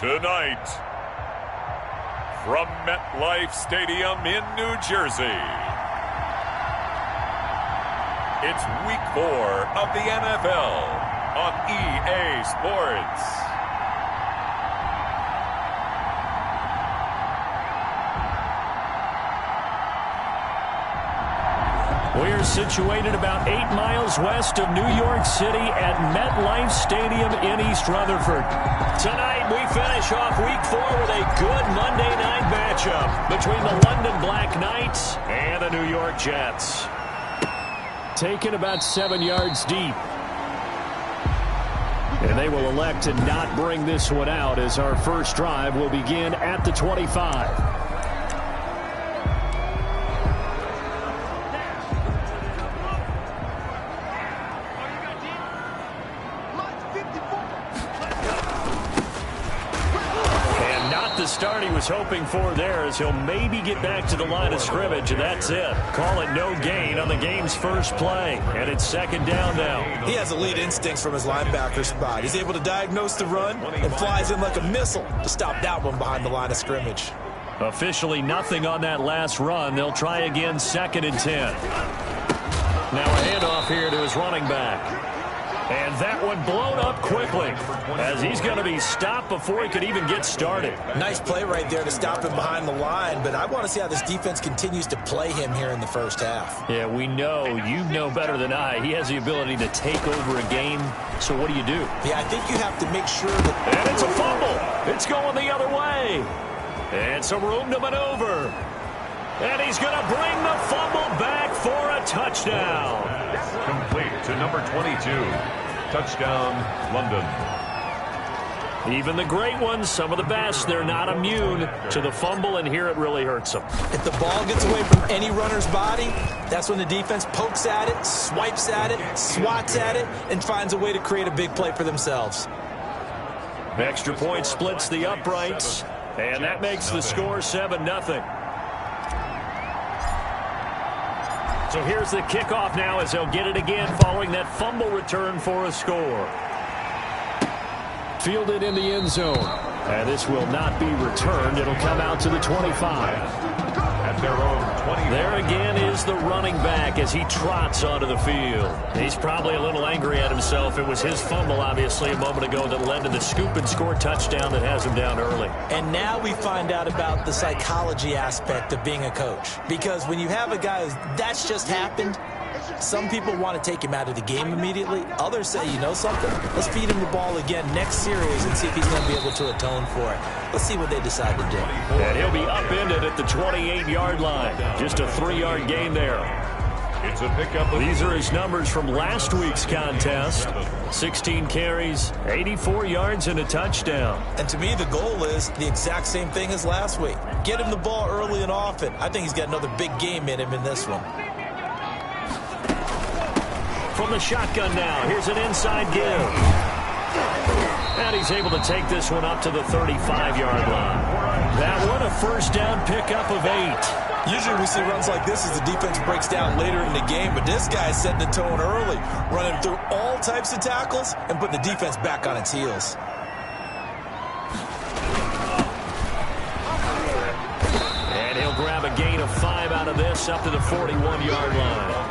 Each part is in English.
Tonight, from MetLife Stadium in New Jersey, it's Week 4 of the NFL on EA Sports. We're situated about 8 miles west of New York City at MetLife Stadium in East Rutherford. Tonight, we finish off Week 4 with a good Monday night matchup between the London Black Knights and the New York Jets. Taken about 7 yards deep. And they will elect to not bring this one out as our first drive will begin at the 25. Start he was hoping for there as he'll maybe get back to the line of scrimmage, and that's it. Call it no gain on the game's first play, and it's second down now. He has elite instincts from his linebacker spot. He's able to diagnose the run and flies in like a missile to stop that one behind the line of scrimmage. Officially nothing on that last run. They'll try again, 2nd and 10. Now a handoff here to his running back. And that one blown up quickly as he's going to be stopped before he could even get started. Nice play right there to stop him behind the line, but I want to see how this defense continues to play him here in the first half. Yeah, we know, you know better than I, he has the ability to take over a game. So what do you do? Yeah, I think you have to make sure that... And it's a fumble. It's going the other way. And some room to maneuver. And he's going to bring the fumble back for a touchdown. Complete to number 22. Touchdown, London. Even the great ones, some of the best, they're not immune to the fumble, and here it really hurts them. If the ball gets away from any runner's body, that's when the defense pokes at it, swipes at it, swats at it, and finds a way to create a big play for themselves. Extra point splits the uprights, and that makes the score 7-0. So here's the kickoff now as they'll get it again following that fumble return for a score. Fielded in the end zone. And this will not be returned. It'll come out to the 25. At their own 20. There again is the running back as he trots onto the field. He's probably a little angry at himself. It was his fumble, obviously, a moment ago that led to the scoop and score touchdown that has him down early. And now we find out about the psychology aspect of being a coach. Because when you have a guy who's, that's just happened, some people want to take him out of the game immediately. Others say, you know something? Let's feed him the ball again next series and see if he's going to be able to atone for it. Let's see what they decide to do. And he'll be upended at the 28-yard line. Just a 3-yard gain there. It's a pickup. These are his numbers from last week's contest. 16 carries, 84 yards, and a touchdown. And to me, the goal is the exact same thing as last week. Get him the ball early and often. I think he's got another big game in him in this one. From the shotgun now, here's an inside give. And he's able to take this one up to the 35-yard line. That one, a first down pickup of 8. Usually we see runs like this as the defense breaks down later in the game, but this guy's setting the tone early, running through all types of tackles and putting the defense back on its heels. And he'll grab a gain of 5 out of this up to the 41-yard line.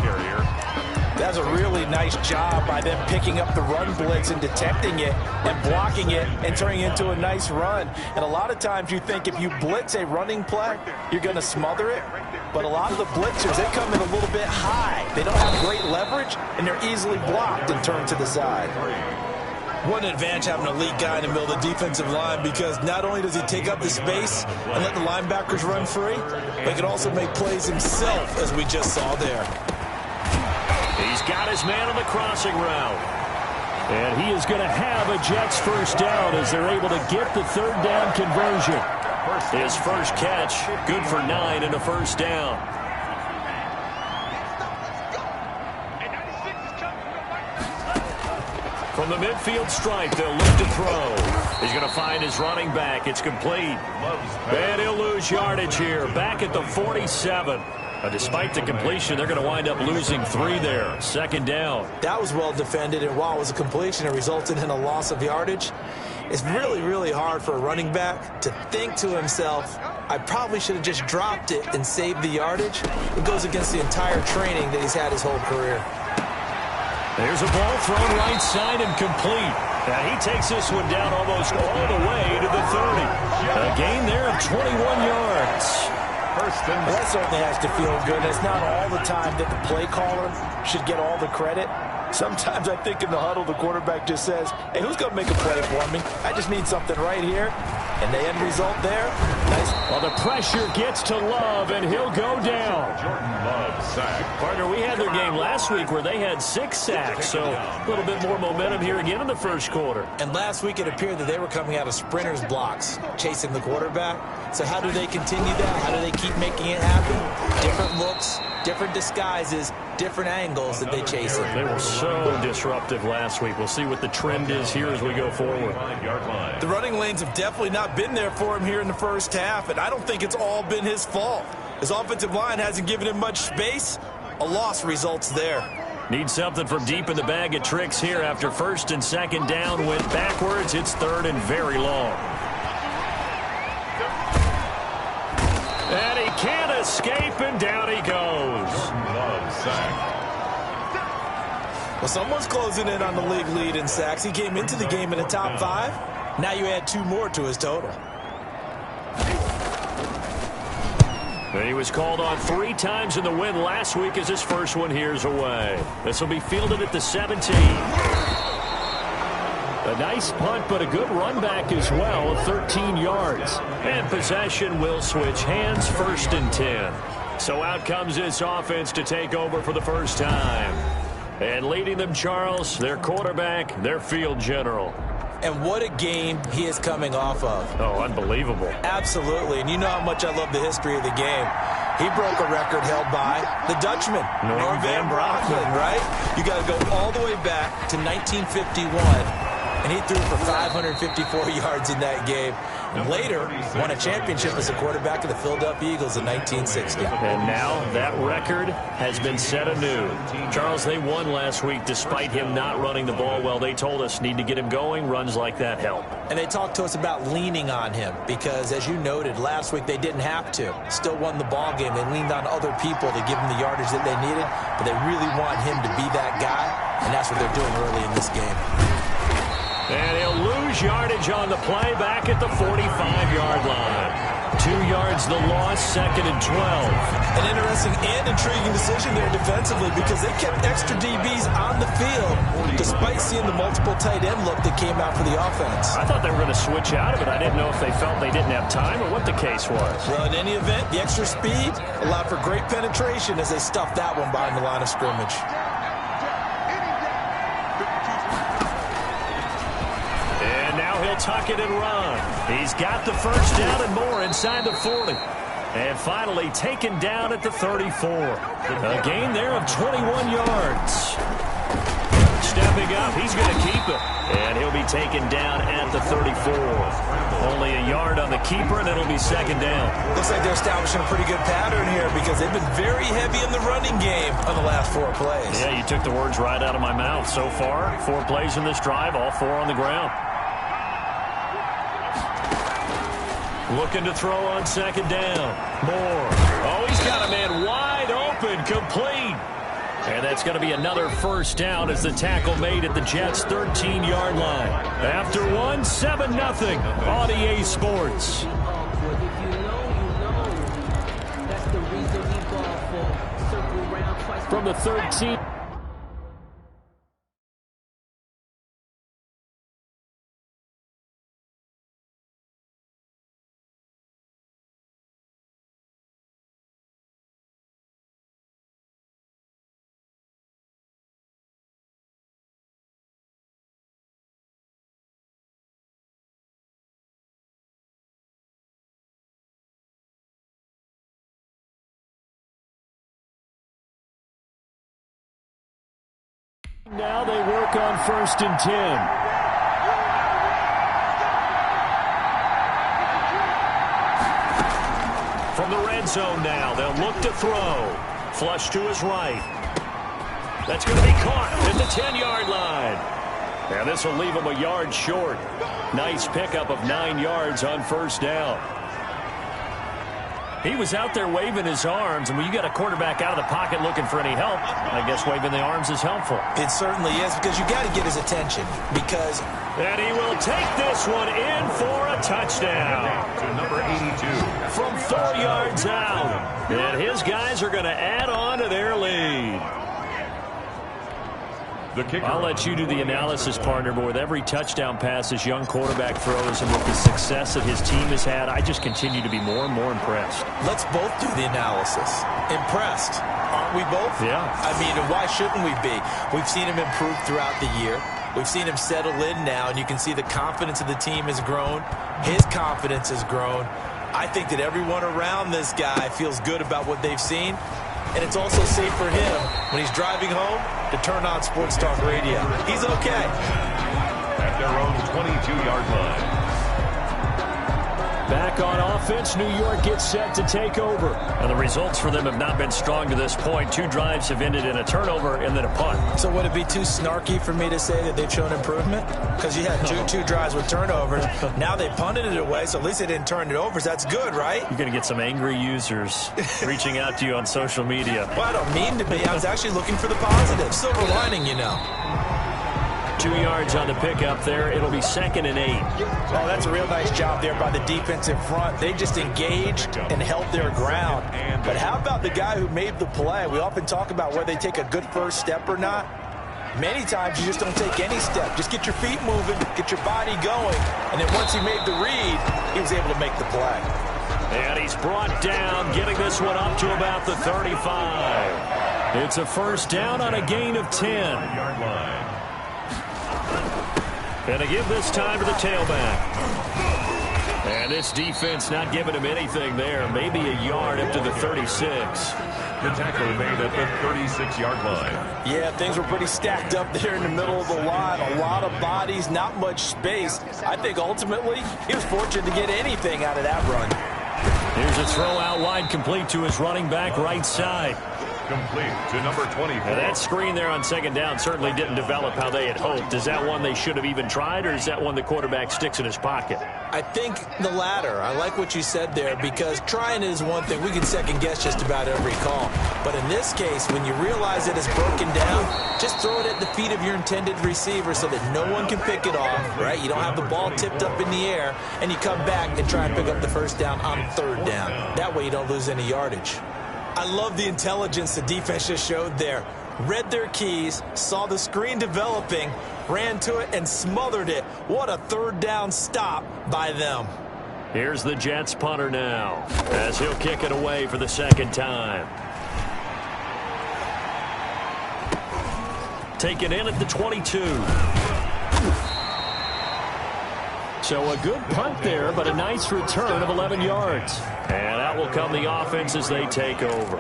That's a really nice job by them picking up the run blitz and detecting it and blocking it and turning it into a nice run. And a lot of times you think if you blitz a running play, you're going to smother it. But a lot of the blitzers, they come in a little bit high. They don't have great leverage, and they're easily blocked and turned to the side. What an advantage having an elite guy in the middle of the defensive line, because not only does he take up the space and let the linebackers run free, but he can also make plays himself, as we just saw there. He's got his man on the crossing route. And he is going to have a Jets first down as they're able to get the third down conversion. His first catch, good for 9 and a first down. From the midfield stripe, they'll look to throw. He's going to find his running back. It's complete. And he'll lose yardage here, back at the 47. Despite the completion, they're going to wind up losing 3 there. Second down. That was well defended, and while it was a completion, it resulted in a loss of yardage. It's really, really hard for a running back to think to himself, I probably should have just dropped it and saved the yardage. It goes against the entire training that he's had his whole career. There's a ball thrown right side and complete. Now he takes this one down almost all the way to the 30. A gain there of 21 yards. Well, that certainly has to feel good. It's not all the time that the play caller should get all the credit. Sometimes I think in the huddle, the quarterback just says, hey, who's going to make a play for me? I just need something right here. And the end result there, nice. Well, the pressure gets to Love, and he'll go down. Partner, we had their game last week where they had 6 sacks, so a little bit more momentum here again in the first quarter. And last week it appeared that they were coming out of sprinters blocks, chasing the quarterback. So how do they continue that? How do they keep making it happen? Different looks, different disguises, different angles that they chase it. They were so disruptive last week. We'll see what the trend is here as we go forward. The running lanes have definitely not been there for him here in the first half, and I don't think it's all been his fault. His offensive line hasn't given him much space. A loss results there. Need something from deep in the bag of tricks here after first and second down went backwards. It's third and very long. And he can't escape, and down he goes. Well, someone's closing in on the league lead in sacks. He came into the game in the top 5. Now you add 2 more to his total. And he was called on 3 times in the win last week as his first one here's away. This will be fielded at the 17. A nice punt, but a good run back as well, 13 yards. And possession will switch hands, first and 10. So out comes this offense to take over for the first time. And leading them, Charles, their quarterback, their field general. And what a game he is coming off of. Oh, unbelievable. Absolutely. And you know how much I love the history of the game. He broke a record held by the Dutchman, Norm van Brocklin, right? You got to go all the way back to 1951. And he threw for 554 yards in that game. And later, won a championship as a quarterback of the Philadelphia Eagles in 1960. And now that record has been set anew. Charles, they won last week despite him not running the ball well. They told us need to get him going. Runs like that help. And they talked to us about leaning on him because, as you noted, last week they didn't have to. Still won the ball game. They leaned on other people to give him the yardage that they needed. But they really want him to be that guy. And that's what they're doing early in this game. And he'll lose yardage on the play back at the 45-yard line. 2 yards the loss, second and 12. An interesting and intriguing decision there defensively because they kept extra DBs on the field despite seeing the multiple tight end look that came out for the offense. I thought they were going to switch out of it. I didn't know if they felt they didn't have time or what the case was. Well, in any event, the extra speed allowed for great penetration as they stuffed that one behind the line of scrimmage. He'll tuck it and run. He's got the first down and more inside the 40. And finally taken down at the 34. A gain there of 21 yards. Stepping up, he's going to keep it. And he'll be taken down at the 34. Only a yard on the keeper, and it'll be second down. Looks like they're establishing a pretty good pattern here because they've been very heavy in the running game on the last 4 plays. Yeah, you took the words right out of my mouth. So far, 4 plays in this drive, all 4 on the ground. Looking to throw on second down. Moore. Oh, he's got a man wide open, complete. And that's going to be another first down as the tackle made at the Jets' 13-yard line. After one, 7-0 on EA Sports. From the 13. Now they work on first and 10. From the red zone now, they'll look to throw. Flush to his right. That's going to be caught at the 10-yard line. And this will leave him a yard short. Nice pickup of 9 yards on first down. He was out there waving his arms, and when you got a quarterback out of the pocket looking for any help, I guess waving the arms is helpful. It certainly is, because you got to get his attention. And he will take this one in for a touchdown. To number 82. From 4 yards out. And his guys are going to add on to their lead. I'll let you do the analysis, partner, but with every touchdown pass this young quarterback throws and with the success that his team has had, I just continue to be more and more impressed. Let's both do the analysis. Impressed, aren't we both? Yeah. I mean, why shouldn't we be? We've seen him improve throughout the year. We've seen him settle in now, and you can see the confidence of the team has grown. His confidence has grown. I think that everyone around this guy feels good about what they've seen. And it's also safe for him when he's driving home to turn on Sports Talk Radio. He's okay. At their own 22-yard line. Back on offense, New York gets set to take over. And the results for them have not been strong to this point. 2 drives have ended in a turnover and then a punt. So would it be too snarky for me to say that they've shown improvement? Because you had two drives with turnovers. Now they punted it away, so at least they didn't turn it over. So that's good, right? You're going to get some angry users reaching out to you on social media. Well, I don't mean to be. I was actually looking for the positive. Silver lining, you know. 2 yards on the pickup there. It'll be 2nd and 8. Oh, that's a real nice job there by the defensive front. They just engaged and held their ground. But how about the guy who made the play? We often talk about whether they take a good first step or not. Many times you just don't take any step. Just get your feet moving, get your body going. And then once he made the read, he was able to make the play. And he's brought down, getting this one up to about the 35. It's a first down on a gain of 10. Yard line. And to give this time to the tailback. And this defense not giving him anything there. Maybe a yard up to the 36. The tackle made at the 36-yard line. Yeah, things were pretty stacked up there in the middle of the line. A lot of bodies, not much space. I think ultimately he was fortunate to get anything out of that run. Here's a throw out wide, complete to his running back right side. Complete to number 24. Now that screen there on 2nd down certainly didn't develop how they had hoped. Is that one they should have even tried, or is that one the quarterback sticks in his pocket? I think the latter. I like what you said there, because trying is one thing. We can second guess just about every call. But in this case, when you realize it is broken down, just throw it at the feet of your intended receiver so that no one can pick it off, right? You don't have the ball tipped up in the air, and you come back and try and pick up the first down on 3rd down. That way you don't lose any yardage. I love the intelligence the defense just showed there. Read their keys, saw the screen developing, ran to it, and smothered it. What a 3rd down stop by them. Here's the Jets punter now, as he'll kick it away for the 2nd time. Taken in at the 22. So a good punt there, but a nice return of 11 yards. And out will come the offense as they take over.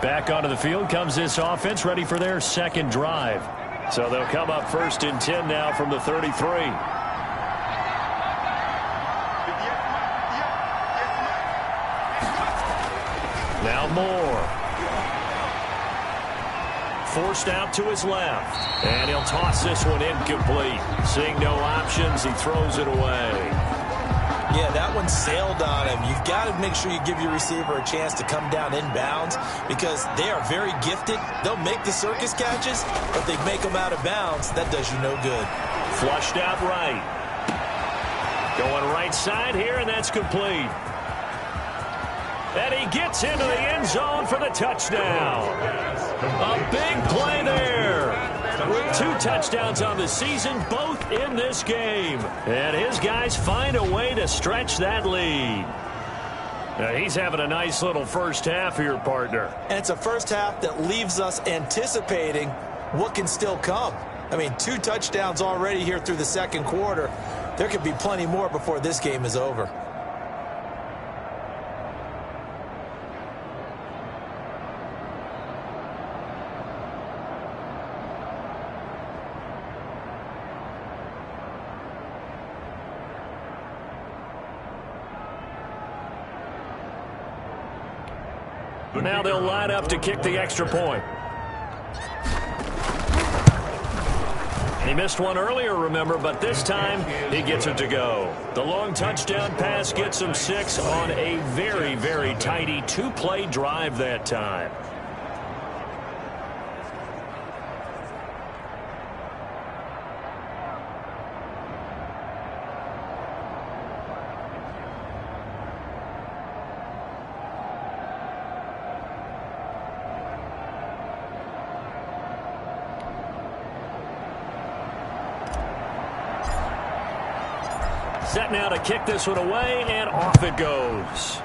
Back onto the field comes this offense, ready for their 2nd drive. So they'll come up 1st and 10 now from the 33. Now Moore. Forced out to his left. And he'll toss this one incomplete. Seeing no options, he throws it away. Yeah, that one sailed on him. You've got to make sure you give your receiver a chance to come down inbounds, because they are very gifted. They'll make the circus catches, but they make them out of bounds. That does you no good. Flushed out right. Going right side here, and that's complete. And he gets into the end zone for the touchdown. A big play there. With 2 touchdowns on the season, both in this game. And his guys find a way to stretch that lead. Now, he's having a nice little first half here, partner. And it's a first half that leaves us anticipating what can still come. I mean, 2 touchdowns already here through the 2nd quarter. There could be plenty more before this game is over. Now they'll line up to kick the extra point. He missed one earlier, remember, but this time he gets it to go. The long touchdown pass gets him 6 on a very, very tidy 2-play drive that time. Set now to kick this one away, and off it goes.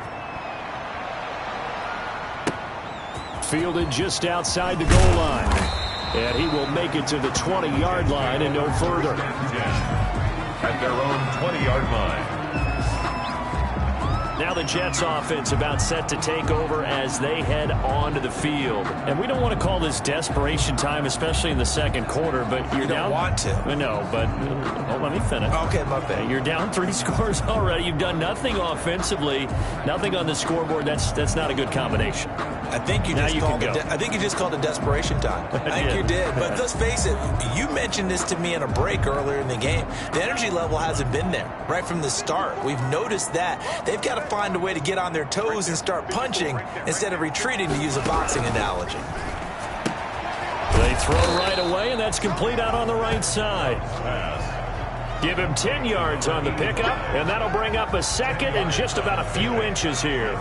Fielded just outside the goal line. And he will make it to the 20-yard line and no further. At their own 20-yard line. Now the Jets offense about set to take over as they head onto the field. And we don't want to call this desperation time, especially in the second quarter, but you're down. You don't want to. No, but let me finish. Okay, my bad. You're down 3 scores already. You've done nothing offensively, nothing on the scoreboard. That's not a good combination. I think you just called it desperation time. I think you did. But let's face it, you mentioned this to me in a break earlier in the game. The energy level hasn't been there right from the start. We've noticed that. They've got to find a way to get on their toes and start punching instead of retreating, to use a boxing analogy. They throw right away, and that's complete out on the right side. Give him 10 yards on the pickup, and that'll bring up a second and just about a few inches here.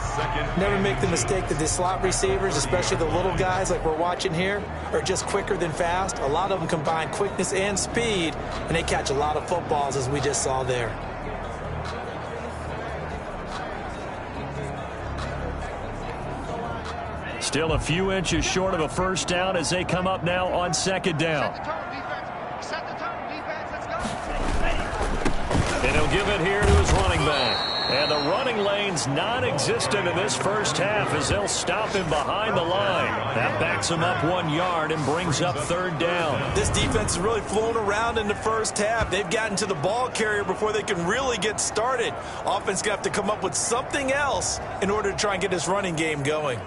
Never make the mistake that the slot receivers, especially the little guys like we're watching here, are just quicker than fast. A lot of them combine quickness and speed, and they catch a lot of footballs, as we just saw there. Still a few inches short of a first down as they come up now on second down. And he'll give it here to his running back. And the running lane's non-existent in this first half as they'll stop him behind the line. That backs him up 1 yard and brings up third down. This defense is really flown around in the first half. They've gotten to the ball carrier before they can really get started. Offense got to come up with something else in order to try and get this running game going.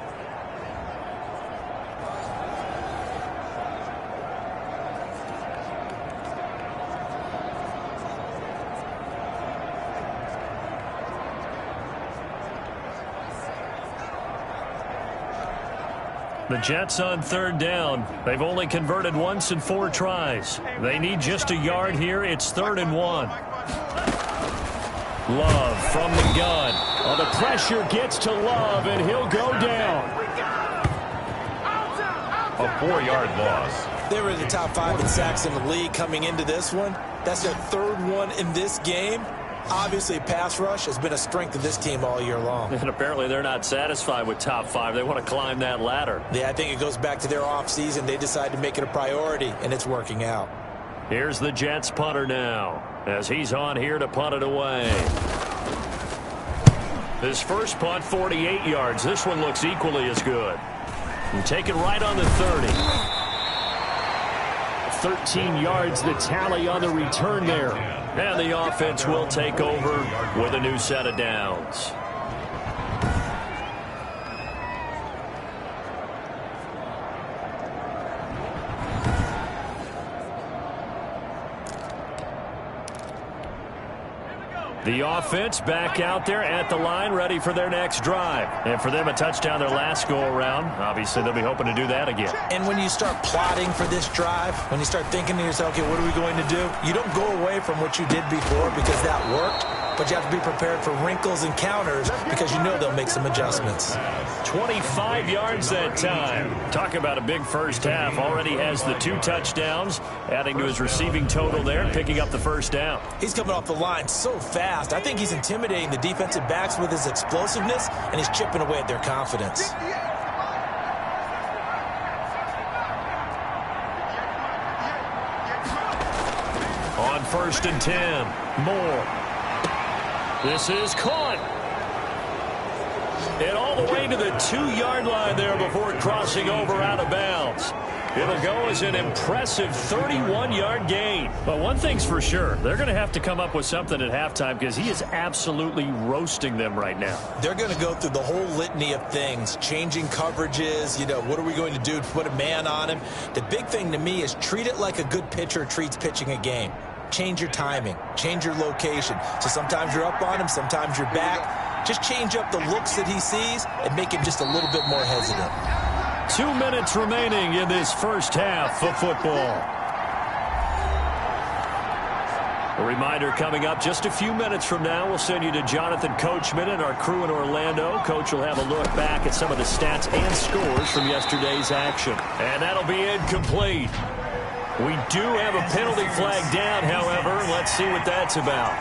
The Jets on third down. They've only converted once in 4 tries. They need just a yard here. It's 3rd and 1. Love from the gun. Oh, the pressure gets to Love, and he'll go down. A 4-yard loss. They were in the top 5 in sacks in the league coming into this one. That's their 3rd one in this game. Obviously, pass rush has been a strength of this team all year long. And apparently they're not satisfied with top 5. They want to climb that ladder. Yeah, I think it goes back to their offseason. They decided to make it a priority, and it's working out. Here's the Jets punter now as he's on here to punt it away. His first punt, 48 yards. This one looks equally as good. And take it right on the 30. 13 yards the tally on the return there. And the offense will take over with a new set of downs. The offense back out there at the line, ready for their next drive. And for them, a touchdown their last go-around. Obviously, they'll be hoping to do that again. And when you start plotting for this drive, when you start thinking to yourself, okay, what are we going to do? You don't go away from what you did before because that worked, but you have to be prepared for wrinkles and counters because you know they'll make some adjustments. 25 yards that time. Talk about a big first half. Already has the 2 touchdowns, adding to his receiving total there, picking up the first down. He's coming off the line so fast. I think he's intimidating the defensive backs with his explosiveness, and he's chipping away at their confidence. On 1st and 10, Moore. This is caught. And all the way to the 2-yard line there before crossing over out of bounds. It'll go as an impressive 31-yard gain. But one thing's for sure, they're going to have to come up with something at halftime because he is absolutely roasting them right now. They're going to go through the whole litany of things, changing coverages, what are we going to do to put a man on him? The big thing to me is treat it like a good pitcher treats pitching a game. Change your timing, change your location. So sometimes you're up on him, sometimes you're back. Just change up the looks that he sees and make him just a little bit more hesitant. 2 minutes remaining in this first half of football. A reminder coming up just a few minutes from now. We'll send you to Jonathan Coachman and our crew in Orlando. Coach will have a look back at some of the stats and scores from yesterday's action. And that'll be incomplete. We do have a penalty flag down, however. Let's see what that's about.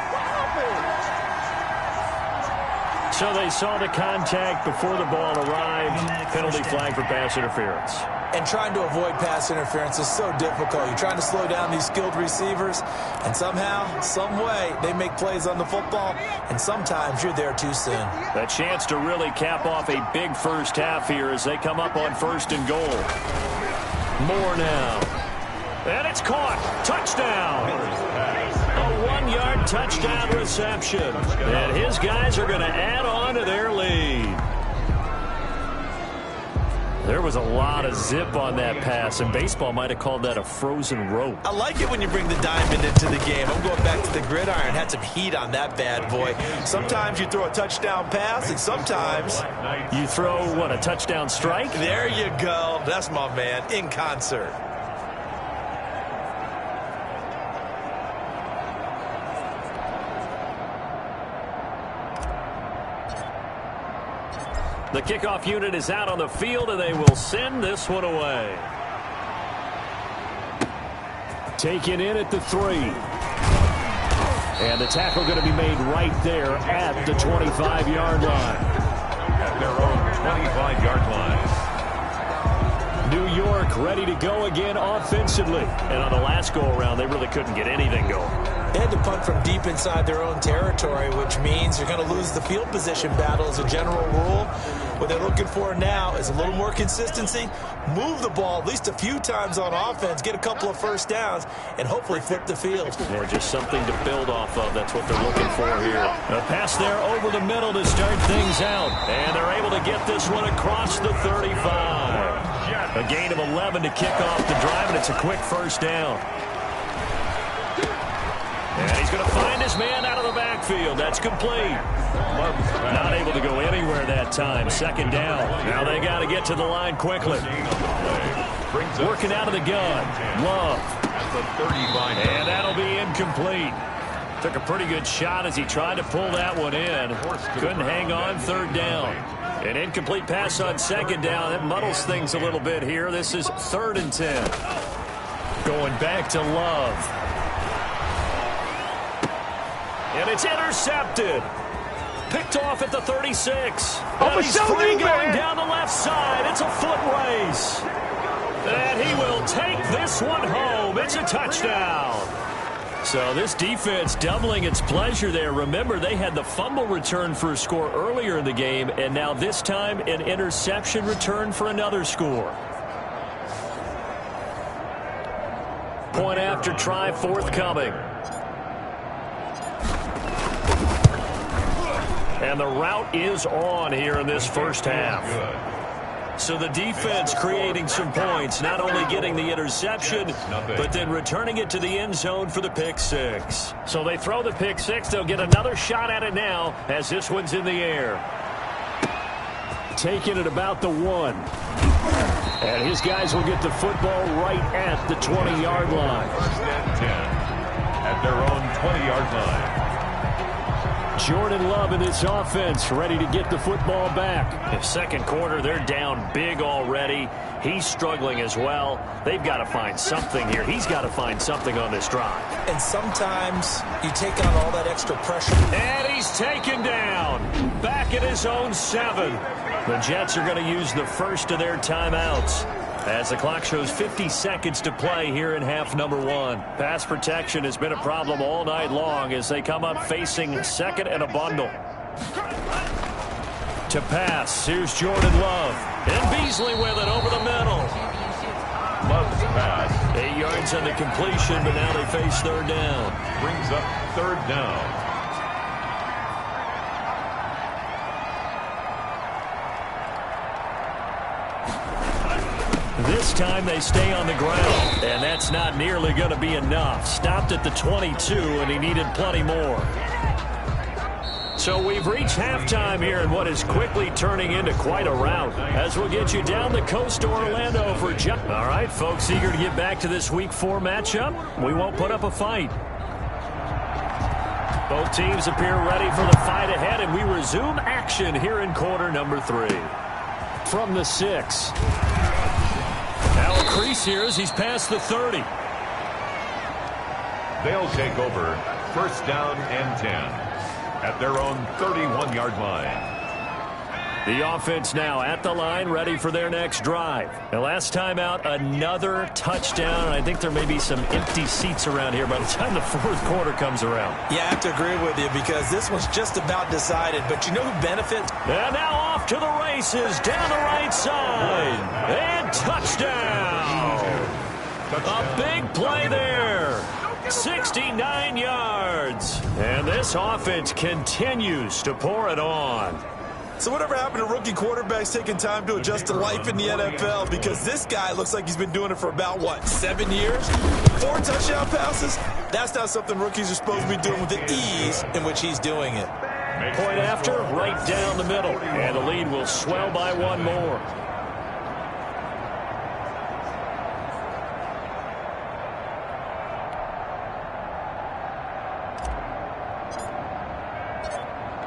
So they saw the contact before the ball arrived. Penalty flag for pass interference. And trying to avoid pass interference is so difficult. You're trying to slow down these skilled receivers, and somehow, some way, they make plays on the football, and sometimes you're there too soon. A chance to really cap off a big first half here as they come up on 1st and goal. More now. And it's caught. Touchdown. A 1-yard touchdown reception. And his guys are going to add on to their lead. There was a lot of zip on that pass, and baseball might have called that a frozen rope. I like it when you bring the diamond into the game. I'm going back to the gridiron. Had some heat on that bad boy. Sometimes you throw a touchdown pass, and sometimes you throw, what, a touchdown strike? There you go. That's my man, in concert. The kickoff unit is out on the field, and they will send this one away. Taken in at the 3. And the tackle going to be made right there at the 25-yard line. At their own 25-yard line. New York ready to go again offensively. And on the last go-around, they really couldn't get anything going. They had to punt from deep inside their own territory, which means you're going to lose the field position battle as a general rule. What they're looking for now is a little more consistency, move the ball at least a few times on offense, get a couple of first downs, and hopefully flip the field. Yeah, just something to build off of. That's what they're looking for here. A pass there over the middle to start things out. And they're able to get this one across the 35. A gain of 11 to kick off the drive, and it's a quick first down. And he's going to find his man out of the backfield. That's complete. Not able to go anywhere that time. 2nd down. Now they got to get to the line quickly. Working out of the gun. Love. And that'll be incomplete. Took a pretty good shot as he tried to pull that one in. Couldn't hang on. 3rd down. An incomplete pass on 2nd down. That muddles things a little bit here. This is 3rd and 10. Going back to Love. And it's intercepted. Picked off at the 36. And he's free going down the left side. It's a foot race. And he will take this one home. It's a touchdown. So this defense doubling its pleasure there. Remember, they had the fumble return for a score earlier in the game, and now this time an interception return for another score. Point after try forthcoming. And the route is on here in this first half. So the defense creating some points, not only getting the interception, but then returning it to the end zone for the pick 6. So they throw the pick 6. They'll get another shot at it now as this one's in the air. Taking it about the 1. And his guys will get the football right at the 20-yard line. 1st and 10 at their own 20-yard line. Jordan Love in this offense ready to get the football back. In 2nd quarter, they're down big already. He's struggling as well. They've got to find something here. He's got to find something on this drive. And sometimes you take on all that extra pressure. And he's taken down. Back at his own 7. The Jets are going to use the first of their timeouts as the clock shows 50 seconds to play here in half number 1. Pass protection has been a problem all night long as they come up facing 2nd and a bundle. To pass. Here's Jordan Love. And Beasley with it over the middle. Love's pass. 8 yards on the completion, but now they face third down. Brings up third down. This time they stay on the ground, and that's not nearly going to be enough. Stopped at the 22, and he needed plenty more. So we've reached halftime here in what is quickly turning into quite a rout, as we'll get you down the coast to Orlando for John. All right, folks, eager to get back to this Week 4 matchup. We won't put up a fight. Both teams appear ready for the fight ahead, and we resume action here in quarter number 3. From the 6. Now a crease here as he's past the 30. They'll take over first down and 10 at their own 31-yard line. The offense now at the line, ready for their next drive. The last time out, another touchdown. And I think there may be some empty seats around here by the time the fourth quarter comes around. Yeah, I have to agree with you because this one's just about decided. But you know who benefits? And now off to the races down the right side. And touchdown. A big play there. 69 yards. And this offense continues to pour it on. So whatever happened to rookie quarterbacks taking time to adjust to life in the NFL? Because this guy looks like he's been doing it for about, 7 years? 4 touchdown passes? That's not something rookies are supposed to be doing with the ease in which he's doing it. Point after, right down the middle. And the lead will swell by 1 more.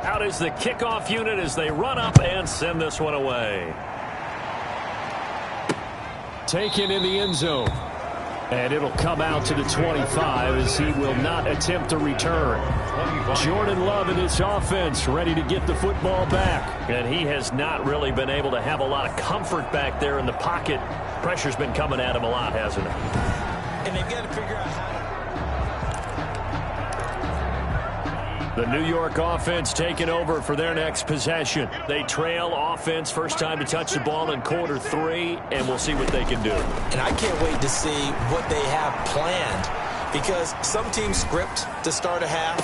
Out is the kickoff unit as they run up and send this one away. Taken in the end zone. And it'll come out to the 25 as he will not attempt to return. Jordan Love and his offense ready to get the football back. And he has not really been able to have a lot of comfort back there in the pocket. Pressure's been coming at him a lot, hasn't it? And they've got to figure out how to... The New York offense taking over for their next possession. They trail offense, first time to touch the ball in quarter 3, and we'll see what they can do. And I can't wait to see what they have planned because some teams script to start a half.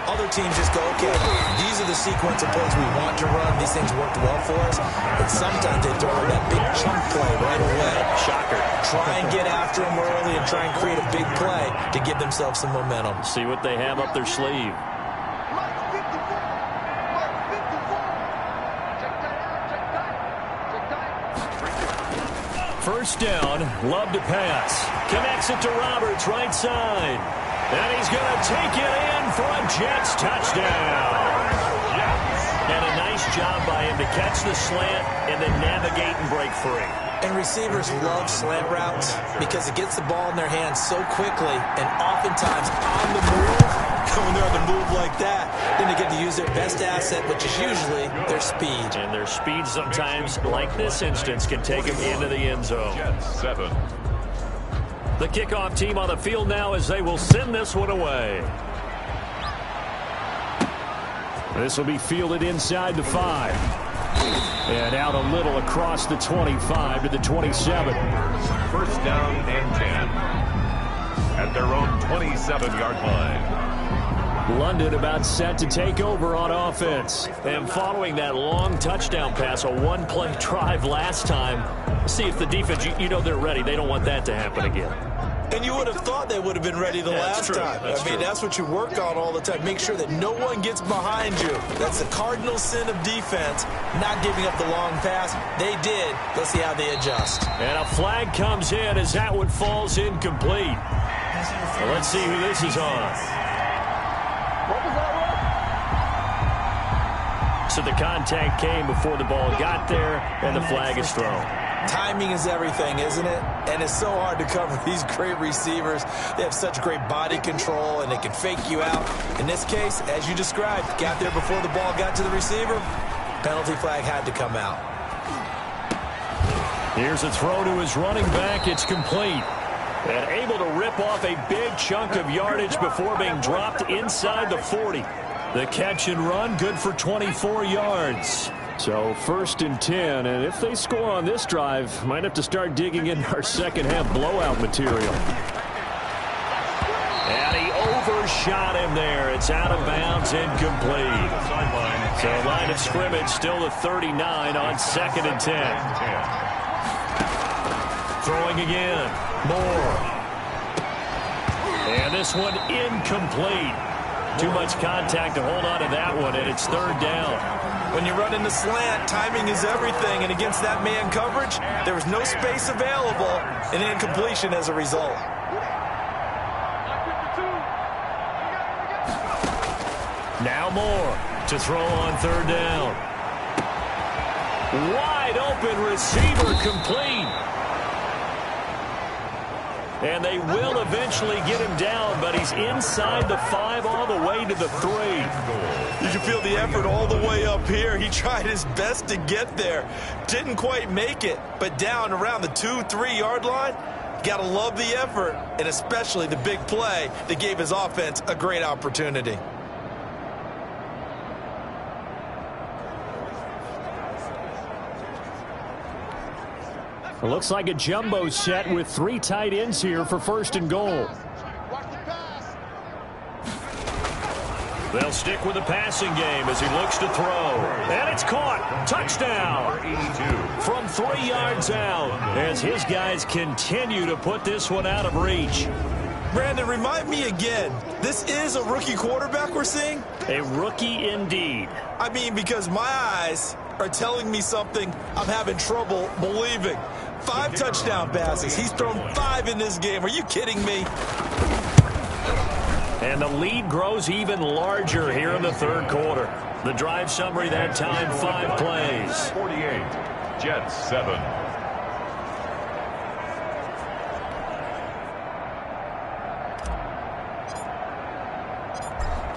Other teams just go, okay, these are the sequence of plays we want to run. These things worked well for us. And sometimes they throw in that big chunk play right away. Shocker. Try and get after them early and try and create a big play to give themselves some momentum. See what they have up their sleeve. First down, Love to pass. Connects it to Roberts, right side. And he's going to take it in for a Jets touchdown. And a nice job by him to catch the slant and then navigate and break free. And receivers love slant routes because it gets the ball in their hands so quickly and oftentimes on the move. When they're on the move like that, then they get to use their best asset, which is usually their speed. And their speed sometimes, like this instance, can take them into the end zone. Jets 7. The kickoff team on the field now as they will send this one away. This will be fielded inside the 5. And out a little across the 25 to the 27. First down and 10 at their own 27-yard line. London about set to take over on offense. And following that long touchdown pass, a one-play drive last time, see if the defense, you know they're ready. They don't want that to happen again. And you would have thought they would have been ready the last time. I mean, that's what you work on all the time. Make sure that no one gets behind you. That's the cardinal sin of defense, not giving up the long pass. They did. Let's see how they adjust. And a flag comes in as that one falls incomplete. Well, let's see who this is on. So the contact came before the ball got there, and the flag is thrown. Timing is everything, isn't it? And it's so hard to cover these great receivers. They have such great body control, and they can fake you out. In this case, as you described, got there before the ball got to the receiver. Penalty flag had to come out. Here's a throw to his running back. It's complete. And able to rip off a big chunk of yardage before being dropped inside the 40. The catch and run, good for 24 yards. So 1st and 10, and if they score on this drive, might have to start digging in our second half blowout material. And he overshot him there. It's out of bounds, incomplete. So line of scrimmage still the 39 on 2nd and 10. Throwing again. Moore. And this one incomplete. Too much contact to hold on to that one, and it's 3rd down. When you run in the slant, timing is everything, and against that man coverage, there was no space available, and incompletion as a result. Now Moore to throw on 3rd down. Wide open receiver, complete. And they will eventually get him down, but he's inside the 5 all the way to the 3. You can feel the effort all the way up here. He tried his best to get there. Didn't quite make it, but down around the 2-3 yard line, you got to love the effort, and especially the big play that gave his offense a great opportunity. It looks like a jumbo set with 3 tight ends here for 1st and goal. They'll stick with the passing game as he looks to throw. And it's caught. Touchdown. From 3 yards out as his guys continue to put this one out of reach. Brandon, remind me again, this is a rookie quarterback we're seeing? A rookie indeed. I mean, because my eyes are telling me something I'm having trouble believing. 5 touchdown passes. He's thrown 5 in this game. Are you kidding me? And the lead grows even larger here in the 3rd quarter. The drive summary that time, 5 plays. 48, Jets 7.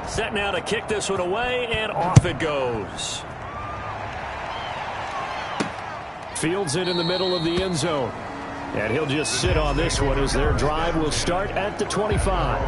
Set now to kick this one away, and off it goes. Fields it in the middle of the end zone. And he'll just sit on this one as their drive will start at the 25.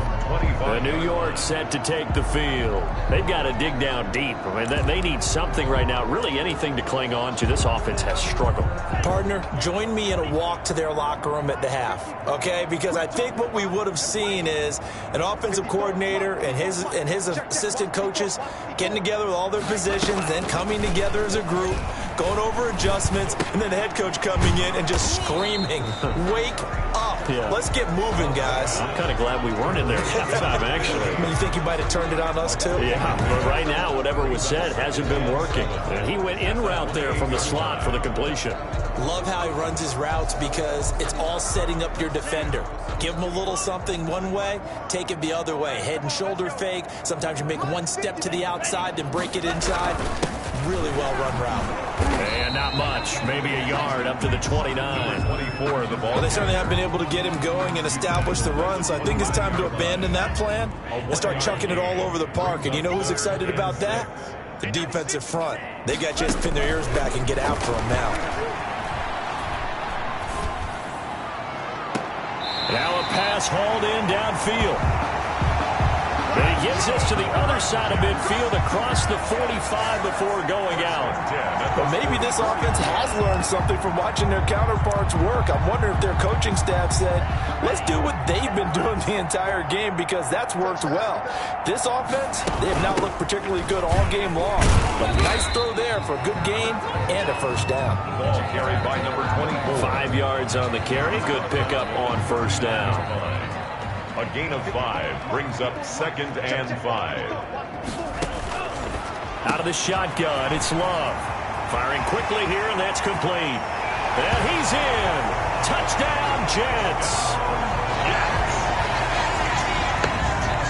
The New York set to take the field. They've got to dig down deep. I mean, they need something right now, really anything to cling on to. This offense has struggled. Partner, join me in a walk to their locker room at the half, okay? Because I think what we would have seen is an offensive coordinator and his assistant coaches getting together with all their positions, then coming together as a group, going over adjustments, and then the head coach coming in and just screaming, wake up. Yeah. Let's get moving, guys. I'm kind of glad we weren't in there at halftime, actually. You think you might have turned it on us, too? Yeah, but right now, whatever was said hasn't been working. And he went in route there from the slot for the completion. Love how he runs his routes because it's all setting up your defender. Give him a little something one way, take it the other way. Head and shoulder fake. Sometimes you make one step to the outside, then break it inside. Really well-run route. And not much. Maybe a yard up to the 29. 24, the ball. Well, they certainly have been able to get him going and establish the run, so I think it's time to abandon that plan and start chucking it all over the park. And you know who's excited about that? The defensive front. They got to just pin their ears back and get after him now. Now a pass hauled in downfield. And he gets this to the other side of midfield across the 45 before going out. But maybe this offense has learned something from watching their counterparts work. I'm wondering if their coaching staff said, let's do what they've been doing the entire game because that's worked well. This offense, they have not looked particularly good all game long. But a nice throw there for a good gain and a 1st down. Ball carried by number 24. 5 yards on the carry. Good pickup on 1st down. A gain of 5 brings up 2nd and 5. Out of the shotgun, it's Love. Firing quickly here, and that's complete. And he's in. Touchdown, Jets.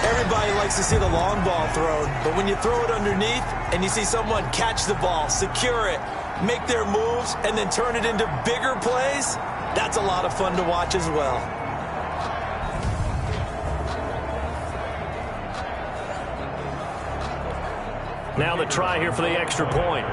Everybody likes to see the long ball thrown, but when you throw it underneath and you see someone catch the ball, secure it, make their moves, and then turn it into bigger plays, that's a lot of fun to watch as well. Now the try here for the extra point.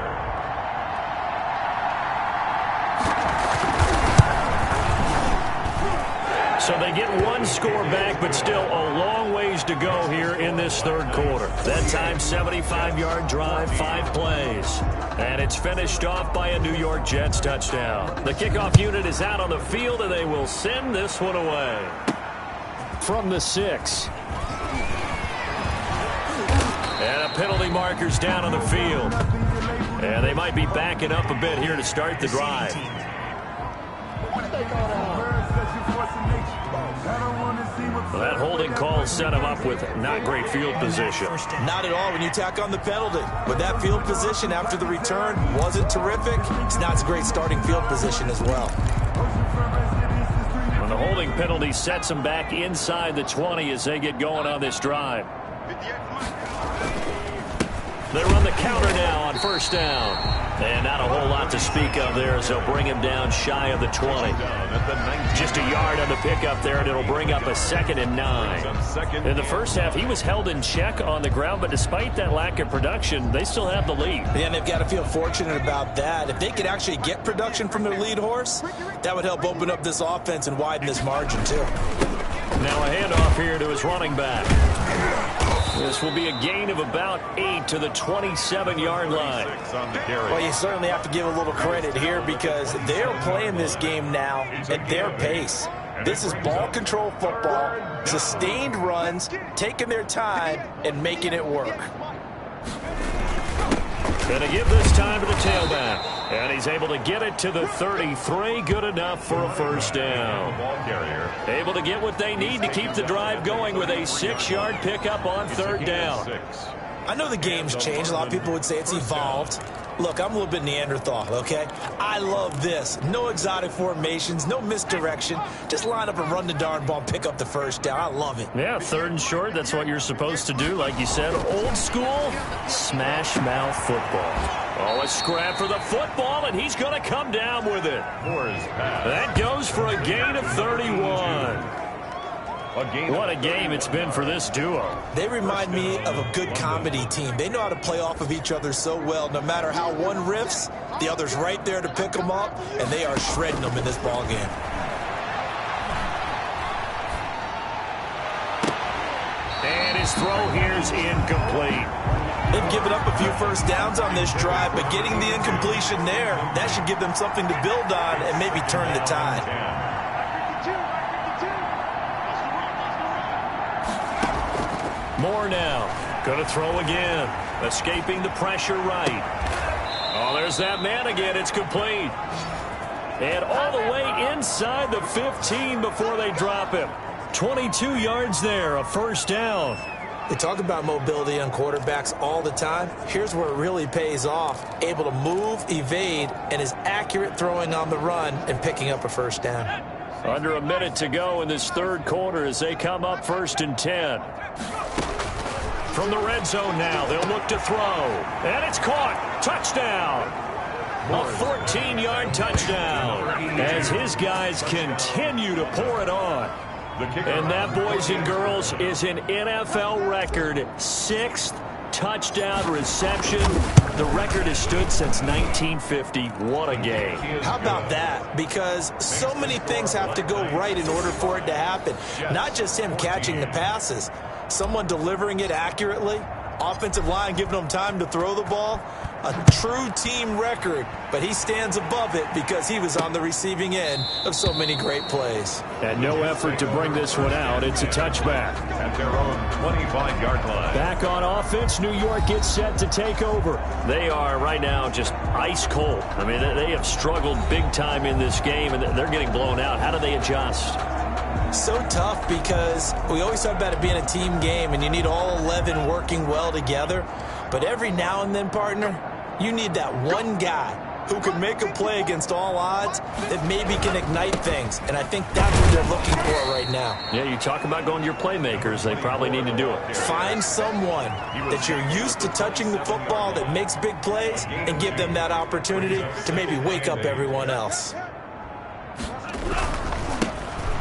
So they get one score back, but still a long ways to go here in this 3rd quarter. That time, 75-yard drive, 5 plays. And it's finished off by a New York Jets touchdown. The kickoff unit is out on the field, and they will send this one away. From the 6. And a penalty marker's down on the field. And they might be backing up a bit here to start the drive. Well, that holding call set him up with not great field position. Not at all when you tack on the penalty. But that field position after the return wasn't terrific. It's not a great starting field position as well. When the holding penalty sets them back inside the 20 as they get going on this drive. They run the counter now on first down. And not a whole lot to speak of there as they'll bring him down shy of the 20. Just a yard on the pickup there, and it'll bring up a 2nd and 9. In the first half, he was held in check on the ground, but despite that lack of production, they still have the lead. Yeah, and they've got to feel fortunate about that. If they could actually get production from their lead horse, that would help open up this offense and widen this margin, too. Now a handoff here to his running back. This will be a gain of about 8 to the 27-yard line. Well, you certainly have to give a little credit here because they're playing this game now at their pace. This is ball control football, sustained runs, taking their time, and making it work. Going to give this time to the tailback. And he's able to get it to the 33. Good enough for a first down. Able to get what they need to keep the drive going with a 6-yard pickup on third down. I know the game's changed. A lot of people would say it's evolved. Look, I'm a little bit Neanderthal, okay? I love this. No exotic formations, no misdirection. Just line up and run the darn ball, pick up the first down. I love it. Yeah, 3rd and short, that's what you're supposed to do. Like you said, old school, smash mouth football. Oh, a scrap for the football, and he's going to come down with it. That goes for a gain of 31. What a game it's been for this duo. They remind me of a good comedy team. They know how to play off of each other so well. No matter how one riffs, the other's right there to pick them up, and they are shredding them in this ball game. And his throw here's incomplete. They've given up a few first downs on this drive, but getting the incompletion there, that should give them something to build on and maybe turn the tide. More now. Going to throw again. Escaping the pressure right. Oh, there's that man again. It's complete. And all the way inside the 15 before they drop him. 22 yards there, a first down. They talk about mobility on quarterbacks all the time. Here's where it really pays off. Able to move, evade, and is accurate throwing on the run and picking up a first down. Under a minute to go in this third quarter as they come up 1st and 10. From the red zone now, they'll look to throw. And it's caught. Touchdown. A 14-yard touchdown as his guys continue to pour it on. And that, boys and girls, is an NFL record 6th touchdown reception. The record has stood since 1950. What a game. How about that? Because so many things have to go right in order for it to happen. Not just him catching the passes. Someone delivering it accurately. Offensive line giving them time to throw the ball. A true team record, but he stands above it because he was on the receiving end of so many great plays. And no effort to bring this one out. It's a touchback. At their own 25-yard line. Back on offense, New York gets set to take over. They are right now just ice cold. I mean, they have struggled big time in this game, and they're getting blown out. How do they adjust? So tough because we always talk about it being a team game, and you need all 11 working well together. But every now and then, partner, you need that one guy who can make a play against all odds that maybe can ignite things. And I think that's what they're looking for right now. Yeah, you talk about going to your playmakers. They probably need to do it. Find someone that you're used to touching the football that makes big plays and give them that opportunity to maybe wake up everyone else.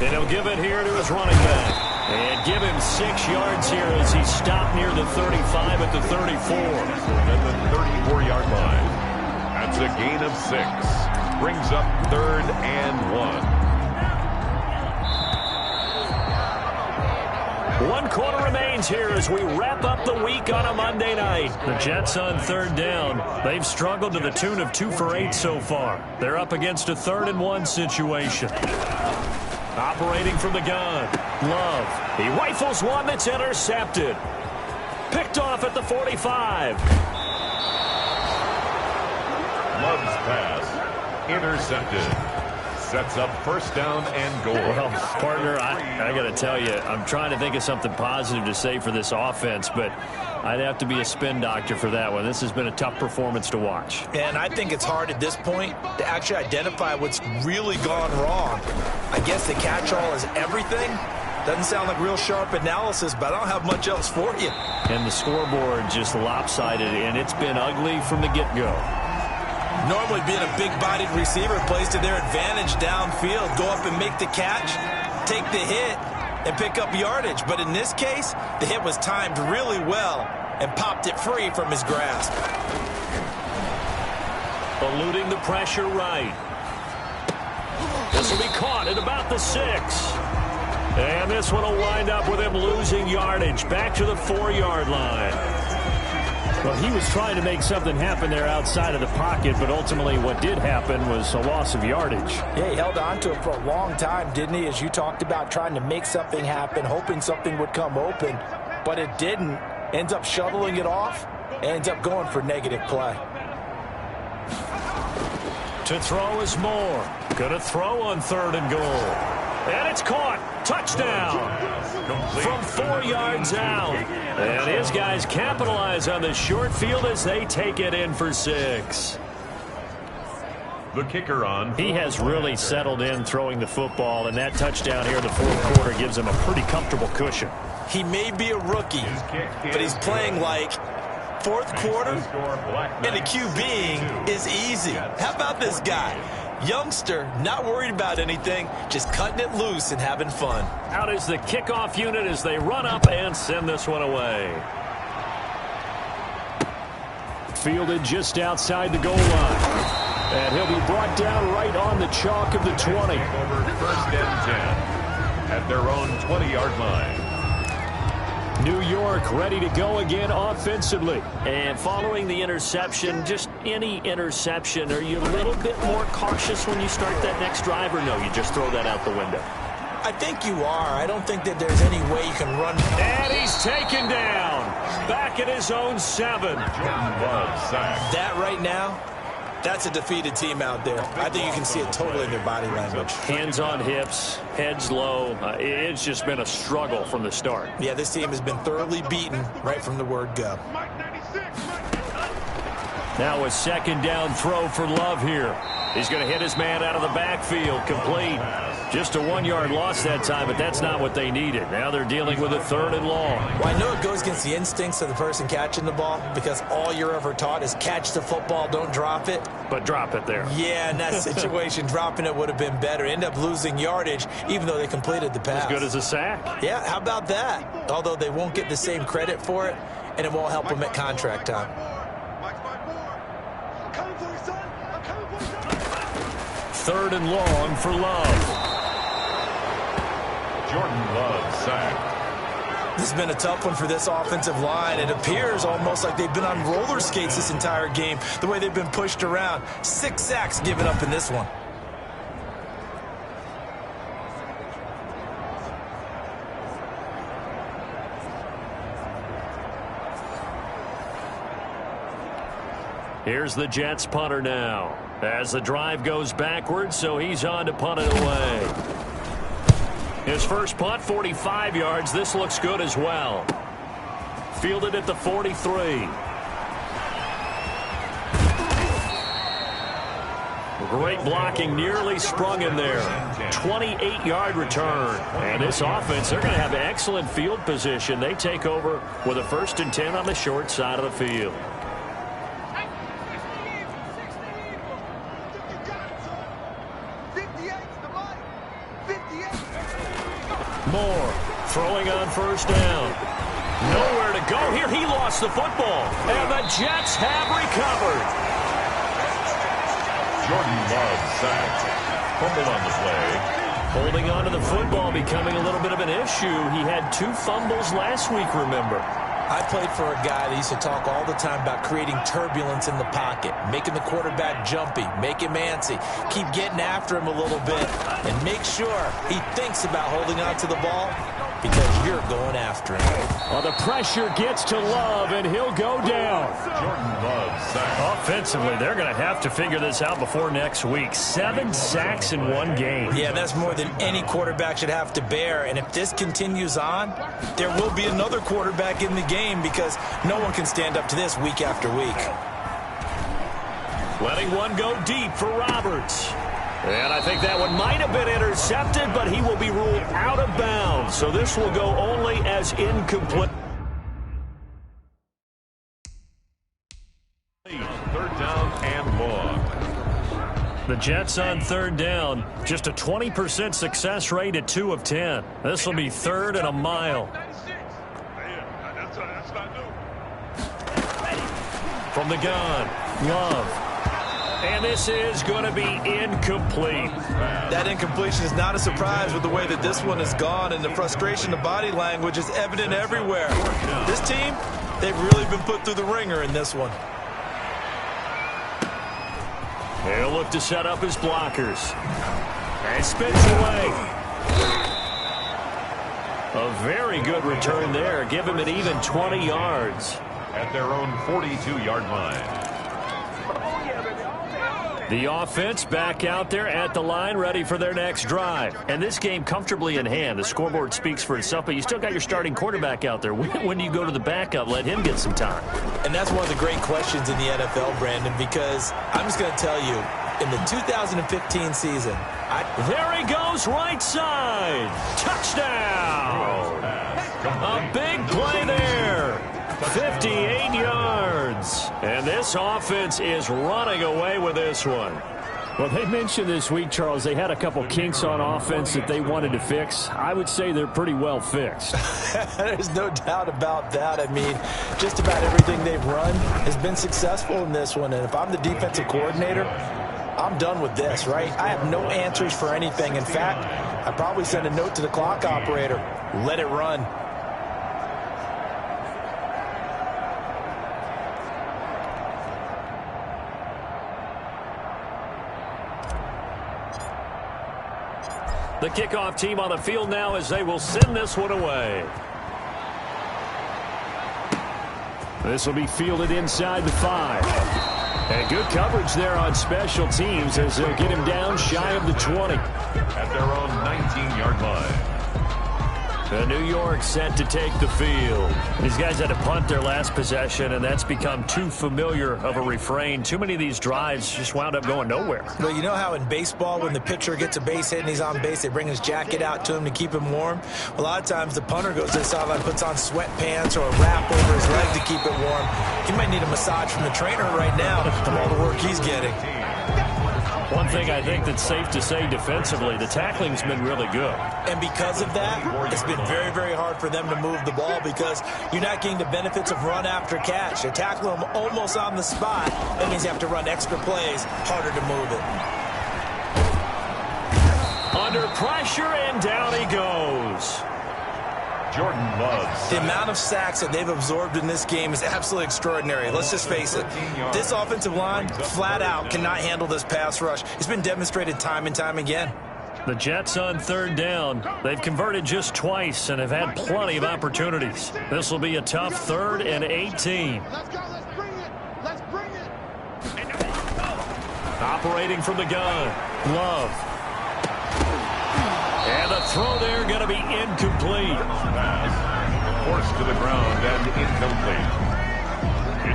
And he'll give it here to his running back. And give him 6 yards here as he stopped near the 35 at the 34. At the 34-yard line. That's a gain of 6. Brings up 3rd and 1. 1 quarter remains happens here as we wrap up the week on a Monday night. The Jets on third down. They've struggled to the tune of 2 for 8 so far. They're up against a 3rd and 1 situation. Operating from the gun. Love. He rifles one that's intercepted. Picked off at the 45. Love's pass intercepted. Sets up first down and goal. Well, partner, I got to tell you, I'm trying to think of something positive to say for this offense, but I'd have to be a spin doctor for that one. This has been a tough performance to watch. And I think it's hard at this point to actually identify what's really gone wrong. I guess the catch-all is everything. Doesn't sound like real sharp analysis, but I don't have much else for you. And the scoreboard just lopsided, and it's been ugly from the get-go. Normally being a big-bodied receiver plays to their advantage downfield. Go up and make the catch, take the hit, and pick up yardage. But in this case, the hit was timed really well and popped it free from his grasp. Eluding the pressure right. This will be caught at about the 6. And this one will wind up with him losing yardage back to the 4-yard line. Well, he was trying to make something happen there outside of the pocket, but ultimately what did happen was a loss of yardage. Yeah, he held on to it for a long time, didn't he? As you talked about, trying to make something happen, hoping something would come open, but it didn't. Ends up shoveling it off, ends up going for negative play. To throw is Moore. Gonna throw on 3rd and goal. And it's caught. Touchdown. From 4 yards out. And his guys capitalize on the short field as they take it in for 6. The kicker on. He has really settled in throwing the football, and that touchdown here in the 4th quarter gives him a pretty comfortable cushion. He may be a rookie, but he's playing like 4th quarter, and the QBing is easy. How about this guy? Youngster, not worried about anything, just cutting it loose and having fun. Out is the kickoff unit as they run up and send this one away. Fielded just outside the goal line. And he'll be brought down right on the chalk of the 20. Over 1st and 10 at their own 20-yard line. New York ready to go again offensively. And following the interception, just any interception, are you a little bit more cautious when you start that next drive, or no, you just throw that out the window? I think you are. I don't think that there's any way you can run. And he's taken down. Back at his own 7. Jordan Love sacked. That right now, that's a defeated team out there. I think you can see it totally in their body language. Hands on hips, heads low. It's just been a struggle from the start. Yeah, this team has been thoroughly beaten right from the word go. Now a 2nd down throw for Love here. He's going to hit his man out of the backfield. Complete. Just a 1-yard loss that time, but that's not what they needed. Now they're dealing with a 3rd and long. Well, I know it goes against the instincts of the person catching the ball because all you're ever taught is catch the football, don't drop it. But drop it there. Yeah, in that situation, dropping it would have been better. End up losing yardage, even though they completed the pass. As good as a sack. Yeah, how about that? Although they won't get the same credit for it, and it won't help them at contract time. 3rd and long for Love. Jordan Love sacked. This has been a tough one for this offensive line. It appears almost like they've been on roller skates this entire game, the way they've been pushed around. 6 sacks given up in this one. Here's the Jets punter now. As the drive goes backwards, so he's on to punt it away. His first punt, 45 yards. This looks good as well. Fielded at the 43. Great blocking, nearly sprung in there. 28-yard return. And this offense, they're going to have excellent field position. They take over with a 1st and 10 on the short side of the field. Moore throwing on 1st down. Nowhere to go here. He lost the football. And the Jets have recovered. Jordan Love sacked. Fumble on the play. Holding on to the football becoming a little bit of an issue. He had 2 fumbles last week, remember. I played for a guy that used to talk all the time about creating turbulence in the pocket, making the quarterback jumpy, make him antsy, keep getting after him a little bit, and make sure he thinks about holding on to the ball because you're going after him. Well, the pressure gets to Love, and he'll go down. Jordan Love sacked. Offensively, they're going to have to figure this out before next week. 7 sacks in 1 game. Yeah, that's more than any quarterback should have to bear. And if this continues on, there will be another quarterback in the game because no one can stand up to this week after week. Letting one go deep for Roberts. And I think that one might have been intercepted, but he will be ruled out of bounds. So this will go only as incomplete. 3rd down and long. The Jets on 3rd down. Just a 20% success rate at 2 of 10. This will be 3rd and a mile. From the gun, Love. And this is going to be incomplete. That incompletion is not a surprise with the way that this one has gone, and the frustration of body language is evident everywhere. This team, they've really been put through the ringer in this one. He'll look to set up his blockers. And spins away. A very good return there. Give him an even 20 yards. At their own 42-yard line. The offense back out there at the line, ready for their next drive. And this game comfortably in hand. The scoreboard speaks for itself, but you still got your starting quarterback out there. When do you go to the backup? Let him get some time. And that's one of the great questions in the NFL, Brandon, because I'm just going to tell you, in the 2015 season, there he goes, right side. Touchdown. A big play there. 58 yards. And this offense is running away with this one. Well, they mentioned this week, Charles, they had a couple kinks on offense that they wanted to fix. I would say they're pretty well fixed. There's no doubt about that. I mean, just about everything they've run has been successful in this one. And if I'm the defensive coordinator, I'm done with this, right? I have no answers for anything. In fact, I'd probably send a note to the clock operator. Let it run. The kickoff team on the field now as they will send this one away. This will be fielded inside the 5. And good coverage there on special teams as they'll get him down shy of the 20. At their own 19-yard line. The New York set to take the field. These guys had to punt their last possession, and that's become too familiar of a refrain. Too many of these drives just wound up going nowhere. Well, you know how in baseball, when the pitcher gets a base hit and he's on base, they bring his jacket out to him to keep him warm? A lot of times the punter goes to the sideline, puts on sweatpants or a wrap over his leg to keep it warm. He might need a massage from the trainer right now from all the work he's getting. One thing I think that's safe to say defensively, the tackling's been really good. And because of that, it's been very, very hard for them to move the ball because you're not getting the benefits of run after catch. They tackle them almost on the spot. That means you have to run extra plays, harder to move it. Under pressure, and down he goes. Jordan Love. The amount of sacks that they've absorbed in this game is absolutely extraordinary. Let's just face it. This offensive line, flat out, cannot handle this pass rush. It's been demonstrated time and time again. The Jets on 3rd down. They've converted just twice and have had plenty of opportunities. This will be a tough 3rd and 18. Let's go. Let's bring it. Let's bring it. Operating from the gun. Love. And the throw there going to be incomplete. Forced to the ground and incomplete.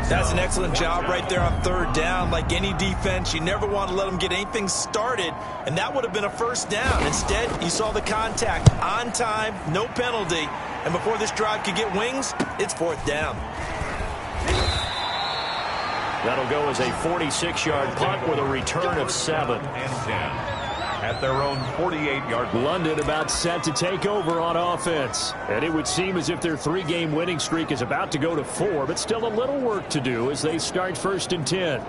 That's an excellent job right there on 3rd down. Like any defense, you never want to let them get anything started, and that would have been a 1st down. Instead, you saw the contact on time, no penalty, and before this drive could get wings, it's 4th down. That'll go as a 46-yard punt with a return of 7. And 10. At their own 48-yard line. London about set to take over on offense. And it would seem as if their 3-game winning streak is about to go to 4, but still a little work to do as they start 1st and 10.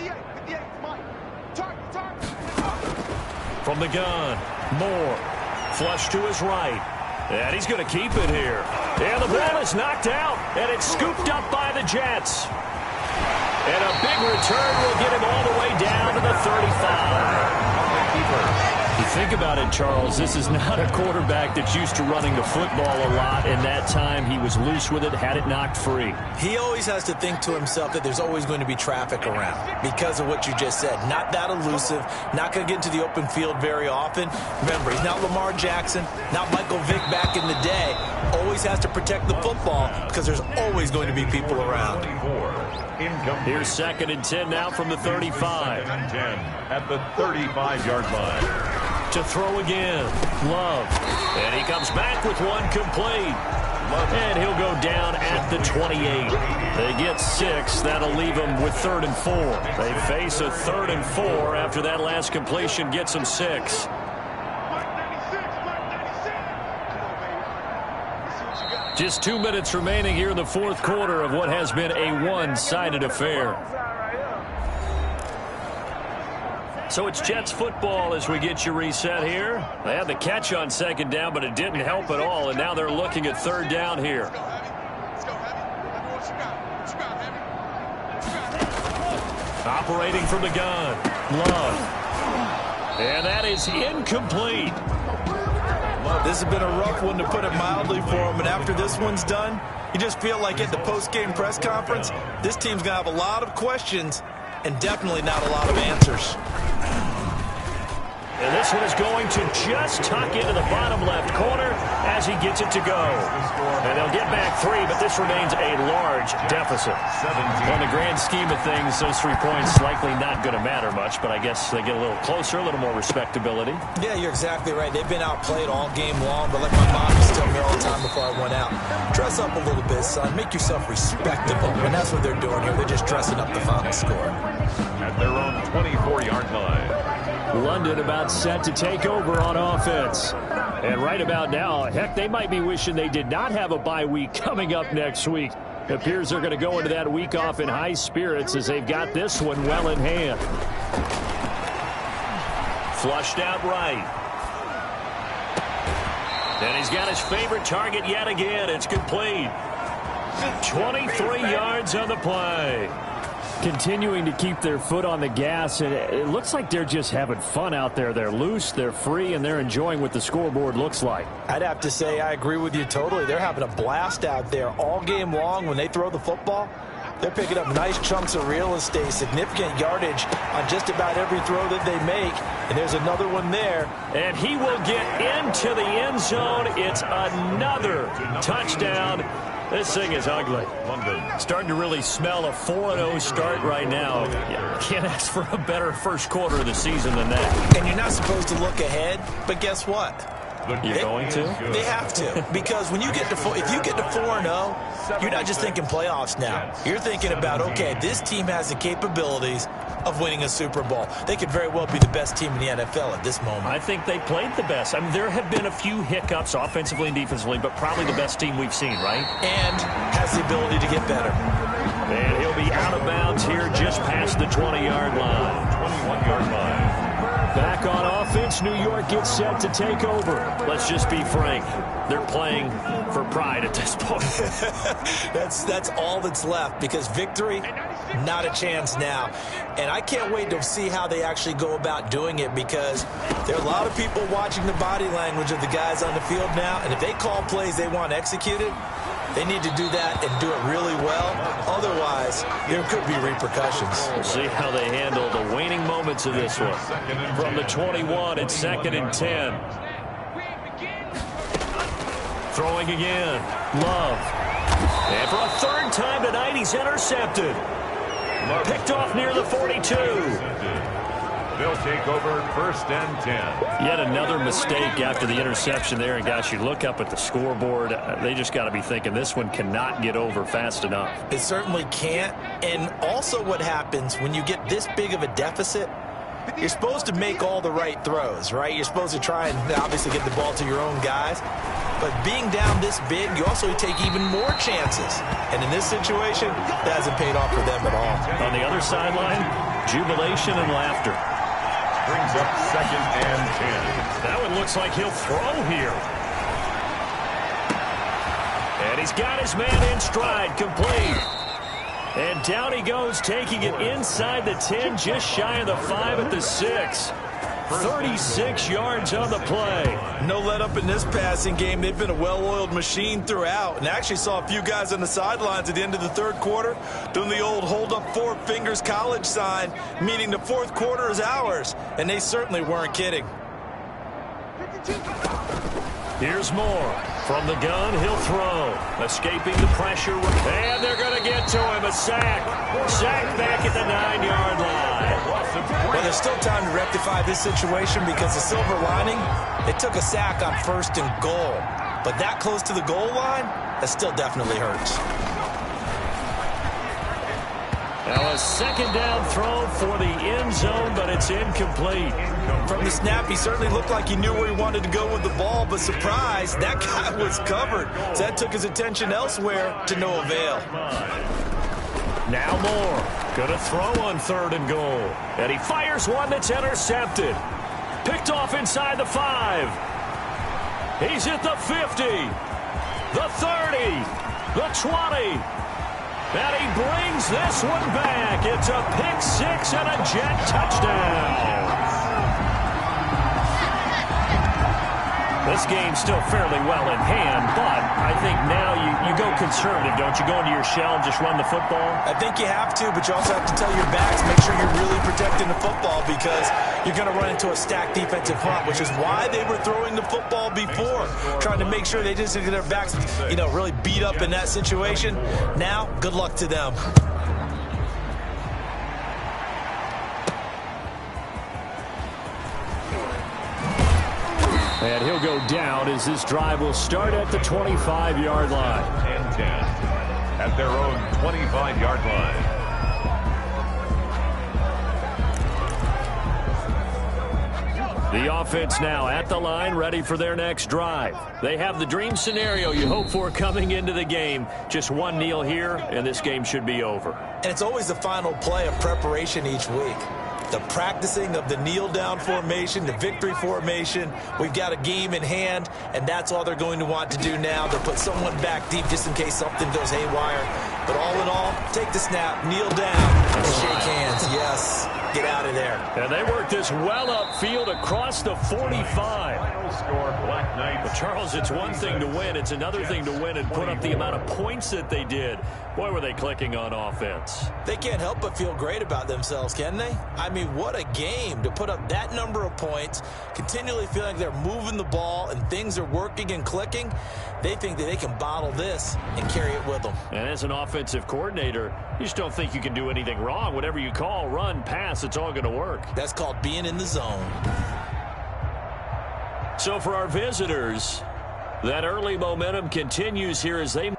58, Mike. Target. From the gun, Moore. Flush to his right. And he's going to keep it here. And the ball is knocked out, and it's scooped up by the Jets. And a big return will get him all the way down to the 35. You think about it, Charles, this is not a quarterback that's used to running the football a lot, and that time he was loose with it, had it knocked free. He always has to think to himself that there's always going to be traffic around because of what you just said. Not that elusive, not going to get into the open field very often. Remember, he's not Lamar Jackson, not Michael Vick back in the day. Always has to protect the football because there's always going to be people around. Here's 2nd and 10 now from the 35. 2nd and 10 at the 35-yard line. To throw again, Love. And he comes back with one complete. And he'll go down at the 28. They get 6. That'll leave them with 3rd and 4. They face a 3rd and 4 after that last completion gets them 6. Just 2 minutes remaining here in the 4th quarter of what has been a one-sided affair. So it's Jets football as we get you reset here. They had the catch on 2nd down, but it didn't help at all, and now they're looking at 3rd down here. Operating from the gun, Love. And that is incomplete. This has been a rough one, to put it mildly, for him. And after this one's done, you just feel like at the post-game press conference, this team's going to have a lot of questions and definitely not a lot of answers. And this one is going to just tuck into the bottom left corner as he gets it to go. And they'll get back 3, but this remains a large deficit. On the grand scheme of things, those 3 points likely not going to matter much, but I guess they get a little closer, a little more respectability. Yeah, you're exactly right. They've been outplayed all game long, but like my mom used to tell me all the time before I went out, dress up a little bit, son. Make yourself respectable. And that's what they're doing here. They're just dressing up the final score. At their own 24-yard line. London about set to take over on offense. And right about now, heck, they might be wishing they did not have a bye week coming up next week. It appears they're going to go into that week off in high spirits as they've got this one well in hand. Flushed out right. And he's got his favorite target yet again. It's complete. 23 yards on the play. Continuing to keep their foot on the gas, and it looks like they're just having fun out there. They're loose, they're free, and they're enjoying what the scoreboard looks like. I'd have to say I agree with you totally. They're having a blast out there all game long. When they throw the football, they're picking up nice chunks of real estate, significant yardage on just about every throw that they make. And there's another one there. And he will get into the end zone. It's another touchdown. This thing is ugly. Starting to really smell a 4-0 start right now. Can't ask for a better first quarter of the season than that. And you're not supposed to look ahead, but guess what? You're going to? They have to, because when you get to if you get to 4-0, you're not just thinking playoffs now. You're thinking about, okay, this team has the capabilities of winning a Super Bowl. They could very well be the best team in the NFL at this moment. I think they played the best. I mean, there have been a few hiccups offensively and defensively, but probably the best team we've seen, right? And has the ability to get better. And he'll be out of bounds here just past the 20-yard line. 21-yard line. Back on offense, New York gets set to take over. Let's just be frank. They're playing for pride at this point. That's all that's left, because victory, not a chance now. And I can't wait to see how they actually go about doing it, because there are a lot of people watching the body language of the guys on the field now, and if they call plays they want executed, they need to do that and do it really well. Otherwise, there could be repercussions. We'll see how they handle the waning moments of this one. From the 21, it's 2nd and 10. Throwing again. Love. And for a 3rd time tonight, he's intercepted. Picked off near the 42. They'll take over 1st and 10. Yet another mistake after the interception there. And, gosh, you look up at the scoreboard, they just got to be thinking this one cannot get over fast enough. It certainly can't. And also what happens when you get this big of a deficit, you're supposed to make all the right throws, right? You're supposed to try and obviously get the ball to your own guys. But being down this big, you also take even more chances. And in this situation, that hasn't paid off for them at all. On the other sideline, jubilation and laughter. Brings up 2nd and 10. That one looks like he'll throw here. And he's got his man in stride, complete. And down he goes, taking it inside the 10, just shy of the 5 at the 6. 36 yards on the play. No let up in this passing game. They've been a well-oiled machine throughout. And I actually saw a few guys on the sidelines at the end of the 3rd quarter doing the old hold up 4 fingers college sign, meaning the 4th quarter is ours. And they certainly weren't kidding. Here's Moore. From the gun, he'll throw. Escaping the pressure. And they're going to get to him. A sack. Sack back at the 9-yard line. Well, there's still time to rectify this situation because the silver lining, they took a sack on 1st and goal. But that close to the goal line, that still definitely hurts. Now a 2nd down throw for the end zone, but it's incomplete. From the snap, he certainly looked like he knew where he wanted to go with the ball, but surprise, that guy was covered. So that took his attention elsewhere to no avail. Now Moore, going to throw on 3rd and goal. And he fires one that's intercepted. Picked off inside the 5. He's at the 50, the 30, the 20. And he brings this one back. It's a pick 6 and a Jet touchdown. This game's still fairly well in hand, but I think now you go conservative, don't you? Go into your shell and just run the football? I think you have to, but you also have to tell your backs, make sure you're really protecting the football because you're going to run into a stacked defensive front, which is why they were throwing the football before, trying to make sure they just get their backs, really beat up in that situation. Now, good luck to them. And he'll go down as this drive will start at the 25-yard line. And 10 at their own 25-yard line. The offense now at the line, ready for their next drive. They have the dream scenario you hope for coming into the game. Just one kneel here, and this game should be over. And it's always the final play of preparation each week. The practicing of the kneel-down formation, the victory formation. We've got a game in hand, and that's all they're going to want to do now. They'll put someone back deep just in case something goes haywire. But all in all, take the snap, kneel down, and shake hands. Yes, get out of there. And they work this well upfield across the 45. Score, Black Knights. But Charles, it's one thing to win. It's another thing to win and put up the amount of points that they did. Boy, were they clicking on offense. They can't help but feel great about themselves, can they? I mean, what a game to put up that number of points, continually feeling like they're moving the ball and things are working and clicking. They think that they can bottle this and carry it with them. And as an offensive coordinator, you just don't think you can do anything wrong. Whatever you call, run, pass, it's all going to work. That's called being in the zone. So for our visitors, that early momentum continues here as they